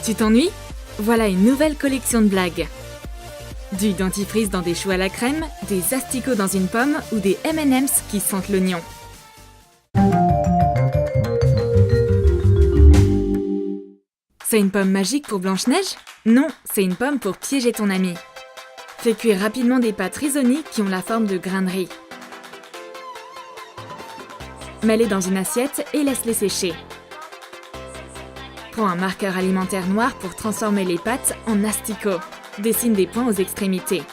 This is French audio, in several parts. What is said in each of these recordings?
Tu t'ennuies? Voilà une nouvelle collection de blagues. Du dentifrice dans des choux à la crème, des asticots dans une pomme ou des M&M's qui sentent l'oignon. C'est une pomme magique pour Blanche-Neige? Non, c'est une pomme pour piéger ton ami. Fais cuire rapidement des pâtes risonnées qui ont la forme de grains de riz. Mets-les dans une assiette et laisse-les sécher. Prends un marqueur alimentaire noir pour transformer les pâtes en asticots. Dessine des points aux extrémités.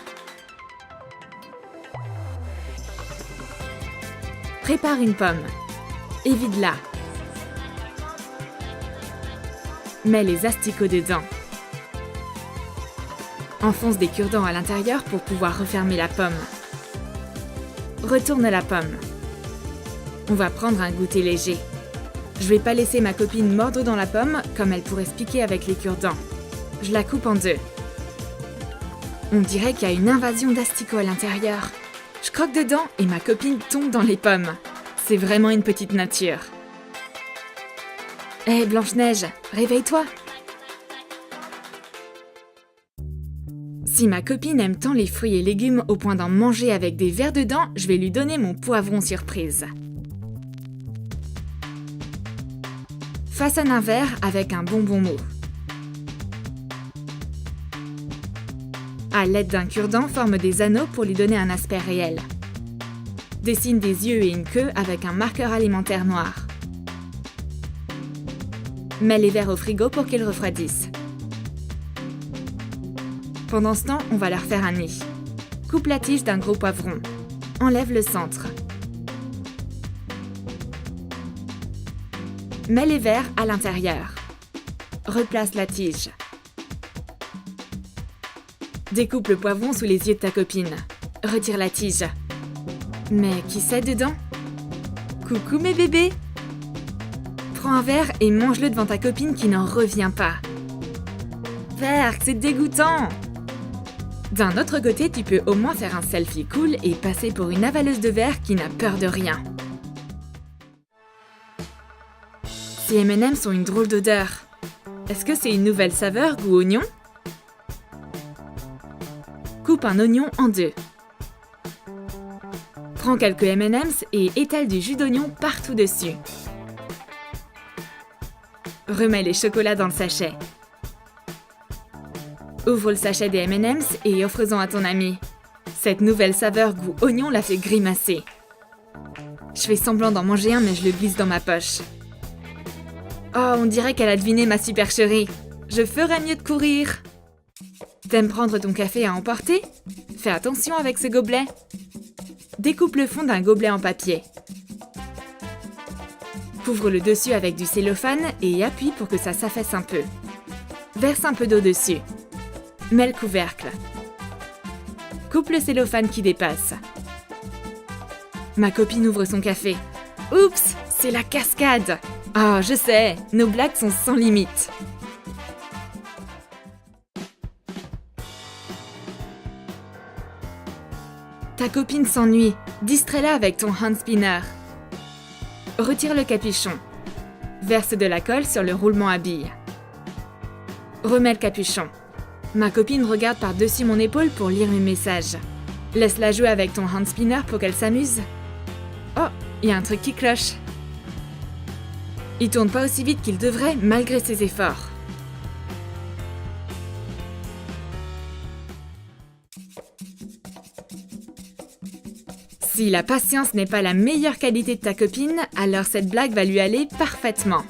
Prépare une pomme. Évide-la. Mets les asticots dedans. Enfonce des cure-dents à l'intérieur pour pouvoir refermer la pomme. Retourne la pomme. On va prendre un goûter léger. Je vais pas laisser ma copine mordre dans la pomme comme elle pourrait se piquer avec les cure-dents. Je la coupe en deux. On dirait qu'il y a une invasion d'asticots à l'intérieur. Je croque dedans et ma copine tombe dans les pommes. C'est vraiment une petite nature. Hé, Blanche-Neige, réveille-toi! Si ma copine aime tant les fruits et légumes au point d'en manger avec des vers dedans, je vais lui donner mon poivron surprise. Façonne un verre avec un bonbon mou. À l'aide d'un cure-dent, forme des anneaux pour lui donner un aspect réel. Dessine des yeux et une queue avec un marqueur alimentaire noir. Mets les verres au frigo pour qu'ils refroidissent. Pendant ce temps, on va leur faire un nid. Coupe la tige d'un gros poivron. Enlève le centre. Mets les verres à l'intérieur. Replace la tige. Découpe le poivron sous les yeux de ta copine. Retire la tige. Mais qui c'est dedans? Coucou mes bébés! Prends un verre et mange-le devant ta copine qui n'en revient pas. Verre, c'est dégoûtant! D'un autre côté, tu peux au moins faire un selfie cool et passer pour une avaleuse de verre qui n'a peur de rien. Ces M&M's ont une drôle d'odeur. Est-ce que c'est une nouvelle saveur goût oignon? Coupe un oignon en deux. Prends quelques M&M's et étale du jus d'oignon partout dessus. Remets les chocolats dans le sachet. Ouvre le sachet des M&M's et offre-en à ton ami. Cette nouvelle saveur goût oignon la fait grimacer. Je fais semblant d'en manger un mais je le glisse dans ma poche. Oh, on dirait qu'elle a deviné ma supercherie. Je ferais mieux de courir. T'aimes prendre ton café à emporter? Fais attention avec ce gobelet. Découpe le fond d'un gobelet en papier. Couvre le dessus avec du cellophane et appuie pour que ça s'affaisse un peu. Verse un peu d'eau dessus. Mets le couvercle. Coupe le cellophane qui dépasse. Ma copine ouvre son café. Oups, c'est la cascade! Ah, je sais, nos blagues sont sans limite. Ta copine s'ennuie. Distrais-la avec ton hand spinner. Retire le capuchon. Verse de la colle sur le roulement à billes. Remets le capuchon. Ma copine regarde par-dessus mon épaule pour lire mes messages. Laisse-la jouer avec ton hand spinner pour qu'elle s'amuse. Oh, il y a un truc qui cloche. Il tourne pas aussi vite qu'il devrait malgré ses efforts. Si la patience n'est pas la meilleure qualité de ta copine, alors cette blague va lui aller parfaitement.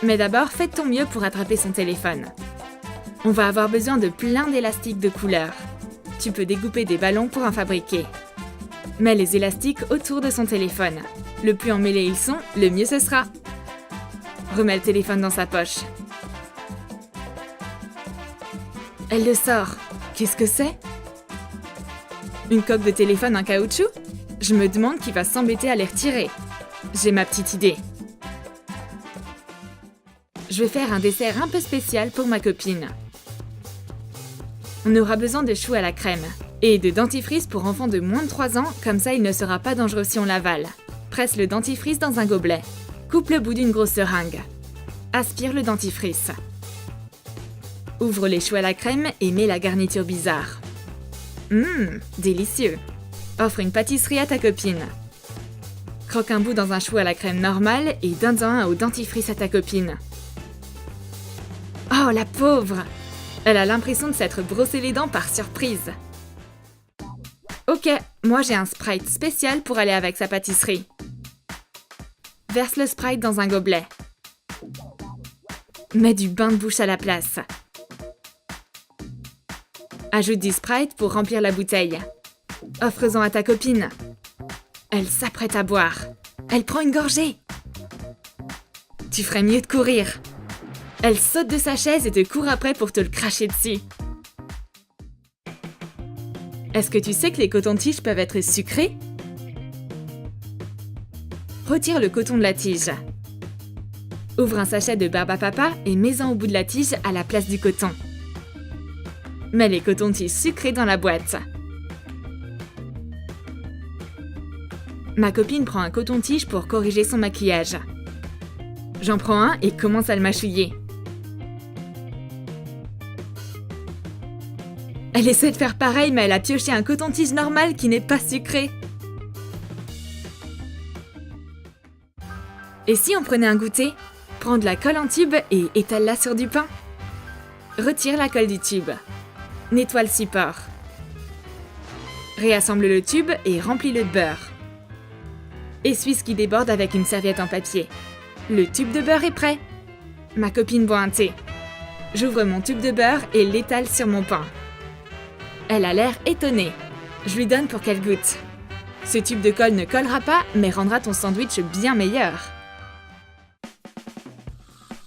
Mais d'abord, fais de ton mieux pour attraper son téléphone. On va avoir besoin de plein d'élastiques de couleurs. Tu peux découper des ballons pour en fabriquer. Mets les élastiques autour de son téléphone. Le plus emmêlés ils sont, le mieux ce sera. Remets le téléphone dans sa poche. Elle le sort. Qu'est-ce que c'est? Une coque de téléphone en caoutchouc? Je me demande qui va s'embêter à les retirer. J'ai ma petite idée. Je vais faire un dessert un peu spécial pour ma copine. On aura besoin de choux à la crème et de dentifrice pour enfants de moins de 3 ans, comme ça il ne sera pas dangereux si on l'avale. Presse le dentifrice dans un gobelet. Coupe le bout d'une grosse seringue. Aspire le dentifrice. Ouvre les choux à la crème et mets la garniture bizarre. Délicieux. Offre une pâtisserie à ta copine. Croque un bout dans un chou à la crème normale et donne-en un au dentifrice à ta copine. Oh, la pauvre! Elle a l'impression de s'être brossé les dents par surprise. Ok, moi j'ai un Sprite spécial pour aller avec sa pâtisserie. Verse le Sprite dans un gobelet. Mets du bain de bouche à la place. Ajoute du Sprite pour remplir la bouteille. Offre-en à ta copine. Elle s'apprête à boire. Elle prend une gorgée. Tu ferais mieux de courir. Elle saute de sa chaise et te court après pour te le cracher dessus. Est-ce que tu sais que les cotons-tiges peuvent être sucrés? Retire le coton de la tige. Ouvre un sachet de barbe à papa et mets-en au bout de la tige à la place du coton. Mets les cotons-tiges sucrés dans la boîte. Ma copine prend un coton-tige pour corriger son maquillage. J'en prends un et commence à le mâchouiller. Elle essaie de faire pareil, mais elle a pioché un coton-tige normal qui n'est pas sucré. Et si on prenait un goûter? Prends de la colle en tube et étale-la sur du pain. Retire la colle du tube. Nettoie le support. Réassemble le tube et remplis-le de beurre. Essuie ce qui déborde avec une serviette en papier. Le tube de beurre est prêt. Ma copine boit un thé. J'ouvre mon tube de beurre et l'étale sur mon pain. Elle a l'air étonnée. Je lui donne pour qu'elle goûte. Ce tube de colle ne collera pas, mais rendra ton sandwich bien meilleur.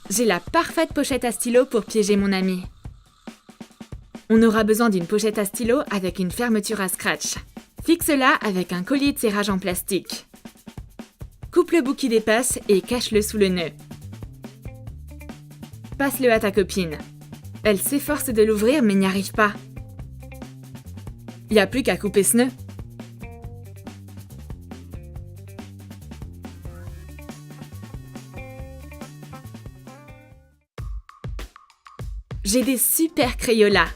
J'ai la parfaite pochette à stylo pour piéger mon ami. On aura besoin d'une pochette à stylo avec une fermeture à scratch. Fixe-la avec un collier de serrage en plastique. Coupe le bout qui dépasse et cache-le sous le nœud. Passe-le à ta copine. Elle s'efforce de l'ouvrir mais n'y arrive pas. Il n'y a plus qu'à couper ce nœud. J'ai des super Crayolas.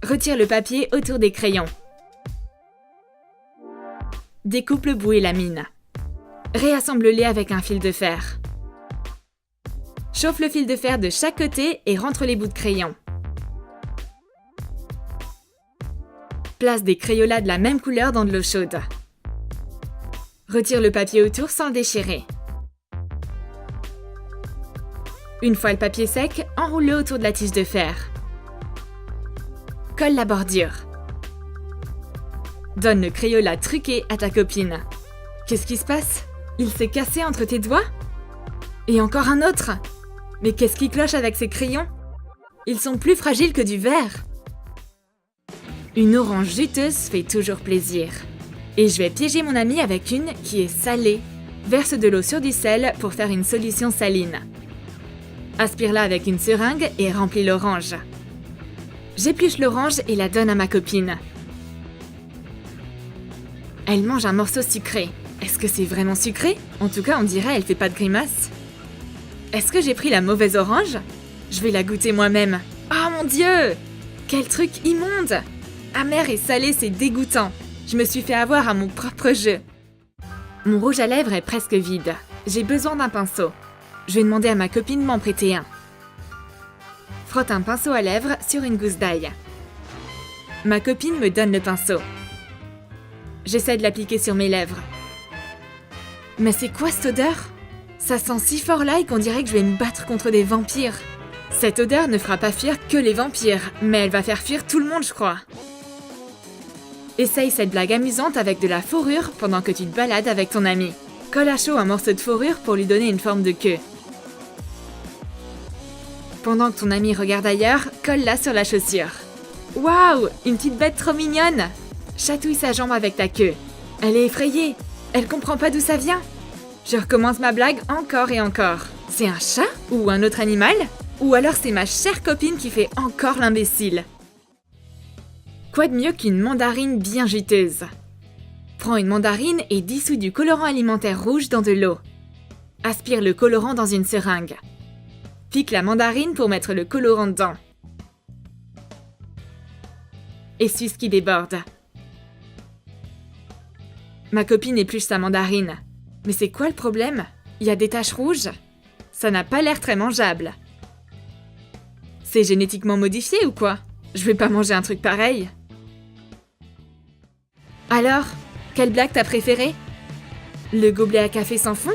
Retire le papier autour des crayons. Découpe le bout et la mine. Réassemble-les avec un fil de fer. Chauffe le fil de fer de chaque côté et rentre les bouts de crayon. Place des Crayolas de la même couleur dans de l'eau chaude. Retire le papier autour sans le déchirer. Une fois le papier sec, enroule-le autour de la tige de fer. Colle la bordure. Donne le Crayola truqué à ta copine. Qu'est-ce qui se passe? Il s'est cassé entre tes doigts? Et encore un autre? Mais qu'est-ce qui cloche avec ces crayons? Ils sont plus fragiles que du verre. Une orange juteuse fait toujours plaisir. Et je vais piéger mon ami avec une qui est salée. Verse de l'eau sur du sel pour faire une solution saline. Aspire-la avec une seringue et remplis l'orange. J'épluche l'orange et la donne à ma copine. Elle mange un morceau sucré. Est-ce que c'est vraiment sucré? En tout cas, on dirait elle fait pas de grimace. Est-ce que j'ai pris la mauvaise orange? Je vais la goûter moi-même. Oh mon Dieu! Quel truc immonde! Amer et salé, c'est dégoûtant. Je me suis fait avoir à mon propre jeu. Mon rouge à lèvres est presque vide. J'ai besoin d'un pinceau. Je vais demander à ma copine de m'en prêter un. Frotte un pinceau à lèvres sur une gousse d'ail. Ma copine me donne le pinceau. J'essaie de l'appliquer sur mes lèvres. Mais c'est quoi cette odeur? Ça sent si fort l'ail qu'on dirait que je vais me battre contre des vampires. Cette odeur ne fera pas fuir que les vampires, mais elle va faire fuir tout le monde, je crois. Essaye cette blague amusante avec de la fourrure pendant que tu te balades avec ton ami. Colle à chaud un morceau de fourrure pour lui donner une forme de queue. Pendant que ton ami regarde ailleurs, colle-la sur la chaussure. Waouh! Une petite bête trop mignonne! Chatouille sa jambe avec ta queue. Elle est effrayée. Elle comprend pas d'où ça vient. Je recommence ma blague encore et encore. C'est un chat? Ou un autre animal? Ou alors c'est ma chère copine qui fait encore l'imbécile. Quoi de mieux qu'une mandarine bien juteuse? Prends une mandarine et dissous du colorant alimentaire rouge dans de l'eau. Aspire le colorant dans une seringue. Pique la mandarine pour mettre le colorant dedans. Essuie ce qui déborde. Ma copine épluche sa mandarine. Mais c'est quoi le problème? Il y a des taches rouges? Ça n'a pas l'air très mangeable. C'est génétiquement modifié ou quoi? Je vais pas manger un truc pareil. Alors, quelle blague t'as préférée? Le gobelet à café sans fond?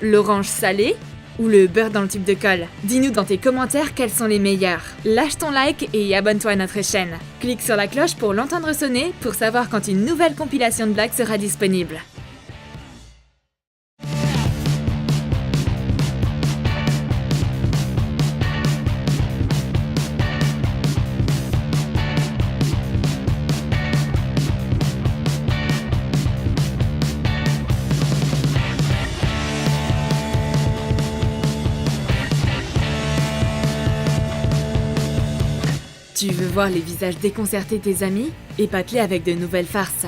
L'orange salée? Ou le beurre dans le tube de colle? Dis-nous dans tes commentaires quels sont les meilleurs. Lâche ton like et abonne-toi à notre chaîne. Clique sur la cloche pour l'entendre sonner pour savoir quand une nouvelle compilation de blagues sera disponible. Tu veux voir les visages déconcertés de tes amis? Épate-les avec de nouvelles farces.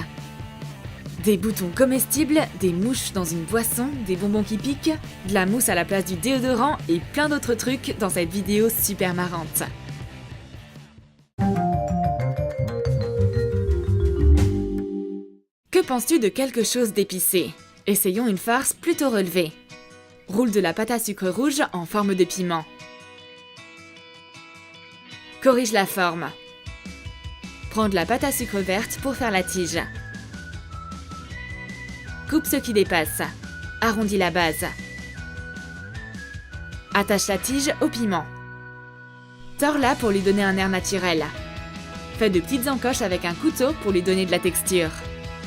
Des boutons comestibles, des mouches dans une boisson, des bonbons qui piquent, de la mousse à la place du déodorant et plein d'autres trucs dans cette vidéo super marrante. Que penses-tu de quelque chose d'épicé? Essayons une farce plutôt relevée. Roule de la pâte à sucre rouge en forme de piment. Corrige la forme. Prends de la pâte à sucre verte pour faire la tige. Coupe ce qui dépasse. Arrondis la base. Attache la tige au piment. Tords-la pour lui donner un air naturel. Fais de petites encoches avec un couteau pour lui donner de la texture.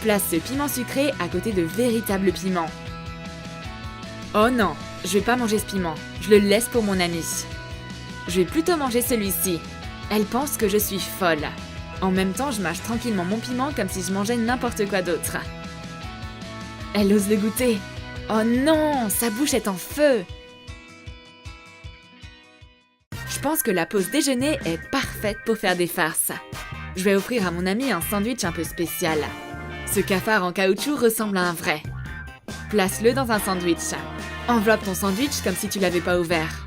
Place ce piment sucré à côté de véritables piments. Oh non, je vais pas manger ce piment. Je le laisse pour mon amie. Je vais plutôt manger celui-ci. Elle pense que je suis folle. En même temps, je mâche tranquillement mon piment comme si je mangeais n'importe quoi d'autre. Elle ose le goûter. Oh non, sa bouche est en feu. Je pense que la pause déjeuner est parfaite pour faire des farces. Je vais offrir à mon ami un sandwich un peu spécial. Ce cafard en caoutchouc ressemble à un vrai. Place-le dans un sandwich. Enveloppe ton sandwich comme si tu l'avais pas ouvert.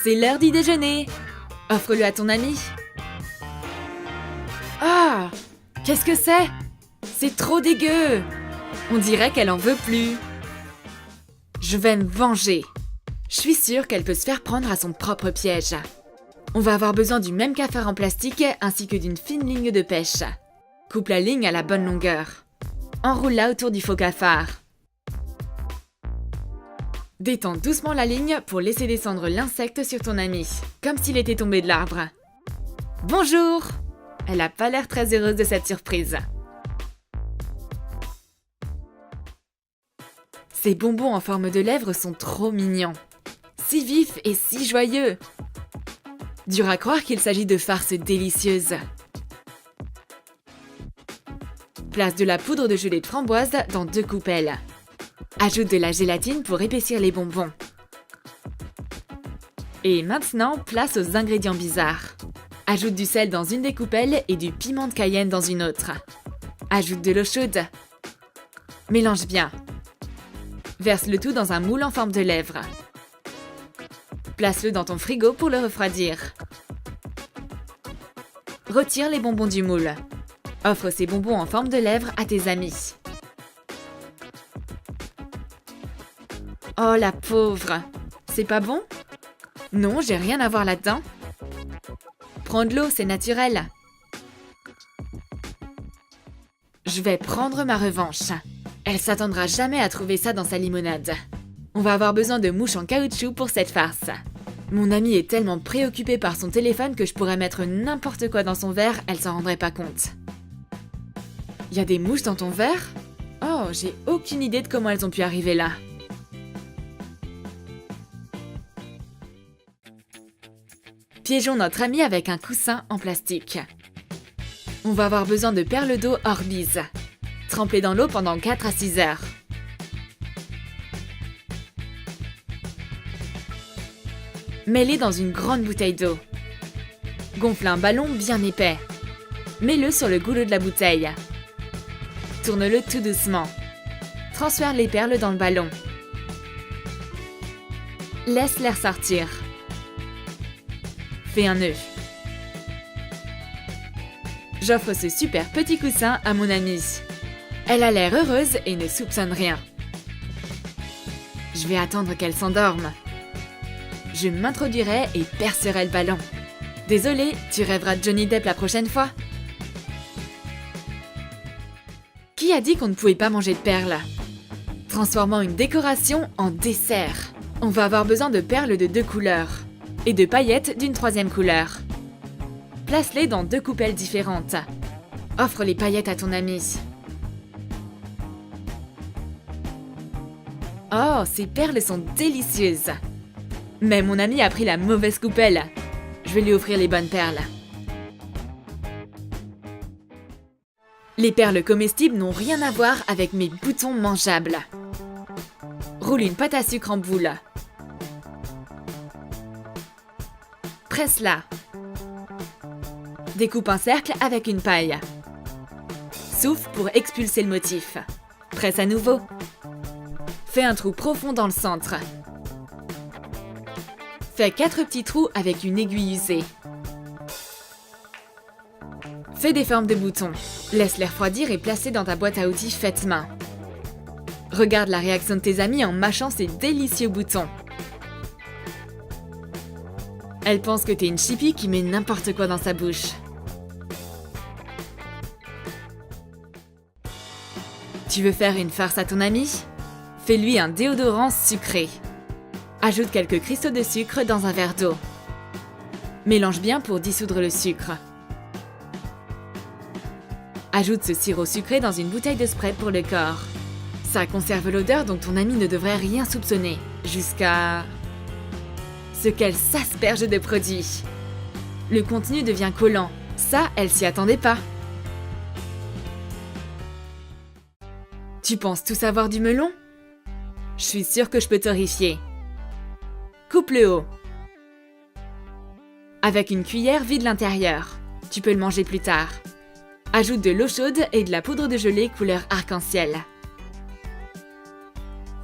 C'est l'heure du déjeuner. Offre-le à ton ami. Ah! Qu'est-ce que c'est? C'est trop dégueu! On dirait qu'elle en veut plus. Je vais me venger. Je suis sûre qu'elle peut se faire prendre à son propre piège. On va avoir besoin du même cafard en plastique ainsi que d'une fine ligne de pêche. Coupe la ligne à la bonne longueur. Enroule-la autour du faux cafard. Détends doucement la ligne pour laisser descendre l'insecte sur ton ami, comme s'il était tombé de l'arbre. Bonjour! Elle a pas l'air très heureuse de cette surprise. Ces bonbons en forme de lèvres sont trop mignons. Si vifs et si joyeux. Dur à croire qu'il s'agit de farces délicieuses. Place de la poudre de gelée de framboise dans 2 coupelles. Ajoute de la gélatine pour épaissir les bonbons. Et maintenant, place aux ingrédients bizarres. Ajoute du sel dans une des coupelles et du piment de Cayenne dans une autre. Ajoute de l'eau chaude. Mélange bien. Verse le tout dans un moule en forme de lèvre. Place-le dans ton frigo pour le refroidir. Retire les bonbons du moule. Offre ces bonbons en forme de lèvre à tes amis. Oh la pauvre! C'est pas bon? Non, j'ai rien à voir là-dedans. Prends de l'eau, c'est naturel. Je vais prendre ma revanche. Elle s'attendra jamais à trouver ça dans sa limonade. On va avoir besoin de mouches en caoutchouc pour cette farce. Mon amie est tellement préoccupée par son téléphone que je pourrais mettre n'importe quoi dans son verre, elle s'en rendrait pas compte. Y a des mouches dans ton verre? Oh, j'ai aucune idée de comment elles ont pu arriver là. Piégeons notre ami avec un coussin en plastique. On va avoir besoin de perles d'eau Orbeez. Trempe-les dans l'eau pendant 4 à 6 heures. Mets-les dans une grande bouteille d'eau. Gonfle un ballon bien épais. Mets-le sur le goulot de la bouteille. Tourne-le tout doucement. Transfère les perles dans le ballon. Laisse l'air sortir. Fais un nœud. J'offre ce super petit coussin à mon amie. Elle a l'air heureuse et ne soupçonne rien. Je vais attendre qu'elle s'endorme. Je m'introduirai et percerai le ballon. Désolé, tu rêveras de Johnny Depp la prochaine fois. Qui a dit qu'on ne pouvait pas manger de perles? Transformons une décoration en dessert. On va avoir besoin de perles de 2 couleurs et de paillettes d'une 3e couleur. Place-les dans 2 coupelles différentes. Offre les paillettes à ton ami. Oh, ces perles sont délicieuses. Mais mon ami a pris la mauvaise coupelle. Je vais lui offrir les bonnes perles. Les perles comestibles n'ont rien à voir avec mes boutons mangeables. Roule une pâte à sucre en boule. Presse-la. Découpe un cercle avec une paille. Souffle pour expulser le motif. Presse à nouveau. Fais un trou profond dans le centre. Fais 4 petits trous avec une aiguille usée. Fais des formes de boutons. Laisse-les refroidir et place-les dans ta boîte à outils faite main. Regarde la réaction de tes amis en mâchant ces délicieux boutons. Elle pense que t'es une chipie qui met n'importe quoi dans sa bouche. Tu veux faire une farce à ton ami? Fais-lui un déodorant sucré. Ajoute quelques cristaux de sucre dans un verre d'eau. Mélange bien pour dissoudre le sucre. Ajoute ce sirop sucré dans une bouteille de spray pour le corps. Ça conserve l'odeur dont ton ami ne devrait rien soupçonner, jusqu'à ce qu'elle s'asperge de produits. Le contenu devient collant. Ça, elle s'y attendait pas. Tu penses tout savoir du melon? Je suis sûre que je peux t'horrifier. Coupe le haut. Avec une cuillère, vide l'intérieur. Tu peux le manger plus tard. Ajoute de l'eau chaude et de la poudre de gelée couleur arc-en-ciel.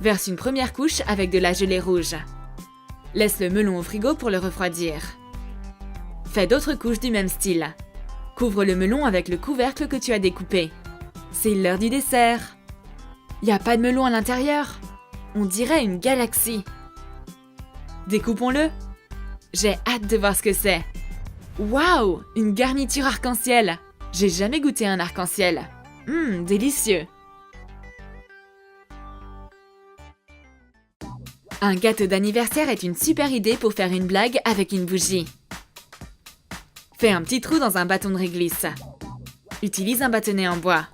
Verse une première couche avec de la gelée rouge. Laisse le melon au frigo pour le refroidir. Fais d'autres couches du même style. Couvre le melon avec le couvercle que tu as découpé. C'est l'heure du dessert. Y a pas de melon à l'intérieur? On dirait une galaxie. Découpons-le. J'ai hâte de voir ce que c'est. Waouh, une garniture arc-en-ciel. J'ai jamais goûté un arc-en-ciel. Délicieux. Un gâteau d'anniversaire est une super idée pour faire une blague avec une bougie. Fais un petit trou dans un bâton de réglisse. Utilise un bâtonnet en bois.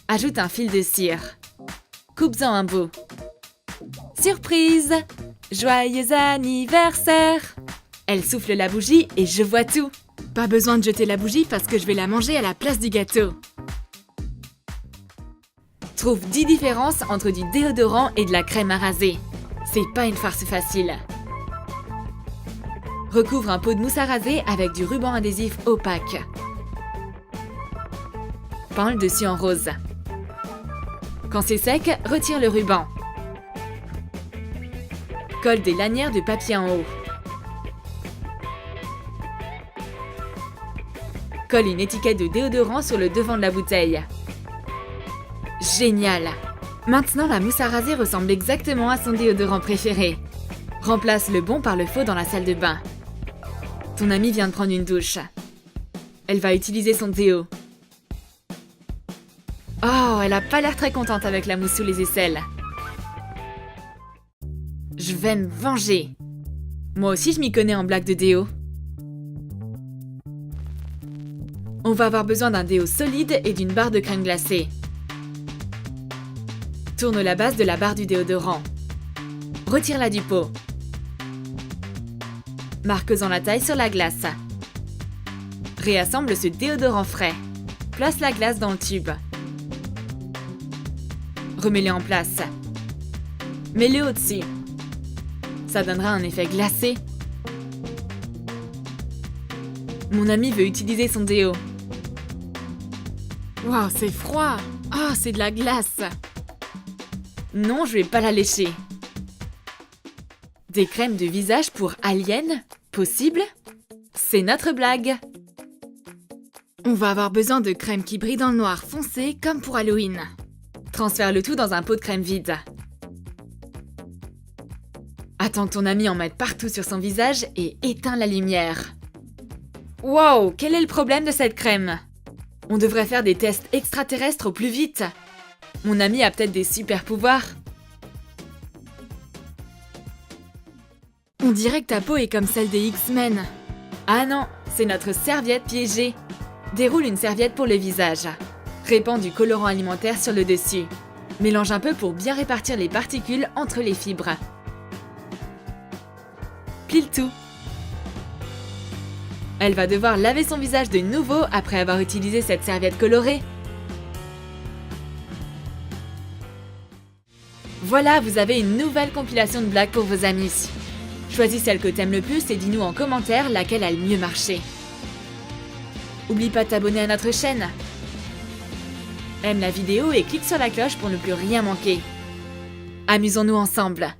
Ajoute un fil de cire. Coupe-en un bout. Surprise! Joyeux anniversaire! Elle souffle la bougie et je vois tout. Pas besoin de jeter la bougie parce que je vais la manger à la place du gâteau. Trouve 10 différences entre du déodorant et de la crème à raser. C'est pas une farce facile. Recouvre un pot de mousse à raser avec du ruban adhésif opaque. Peins le dessus en rose. Quand c'est sec, retire le ruban. Colle des lanières de papier en haut. Colle une étiquette de déodorant sur le devant de la bouteille. Génial! Maintenant, la mousse à raser ressemble exactement à son déodorant préféré. Remplace le bon par le faux dans la salle de bain. Ton amie vient de prendre une douche. Elle va utiliser son déo. Oh, elle a pas l'air très contente avec la mousse sous les aisselles. Je vais me venger. Moi aussi, je m'y connais en blague de déo. On va avoir besoin d'un déo solide et d'une barre de crème glacée. Tourne la base de la barre du déodorant. Retire-la du pot. Marque-en la taille sur la glace. Réassemble ce déodorant frais. Place la glace dans le tube. Remets-le en place. Mets-le au-dessus. Ça donnera un effet glacé. Mon ami veut utiliser son déo. Waouh, c'est froid! Oh, c'est de la glace! Non, je vais pas la lécher. Des crèmes de visage pour aliens? Possible? C'est notre blague! On va avoir besoin de crème qui brille dans le noir foncé comme pour Halloween. Transfère le tout dans un pot de crème vide. Attends que ton ami en mette partout sur son visage et éteins la lumière. Wow, quel est le problème de cette crème? On devrait faire des tests extraterrestres au plus vite. Mon ami a peut-être des super pouvoirs. On dirait que ta peau est comme celle des X-Men. Ah non, c'est notre serviette piégée. Déroule une serviette pour le visage. Répands du colorant alimentaire sur le dessus. Mélange un peu pour bien répartir les particules entre les fibres. Plie le tout. Elle va devoir laver son visage de nouveau après avoir utilisé cette serviette colorée. Voilà, vous avez une nouvelle compilation de blagues pour vos amis. Choisis celle que t'aimes le plus et dis-nous en commentaire laquelle a le mieux marché. Oublie pas de t'abonner à notre chaîne. Aime la vidéo et clique sur la cloche pour ne plus rien manquer. Amusons-nous ensemble.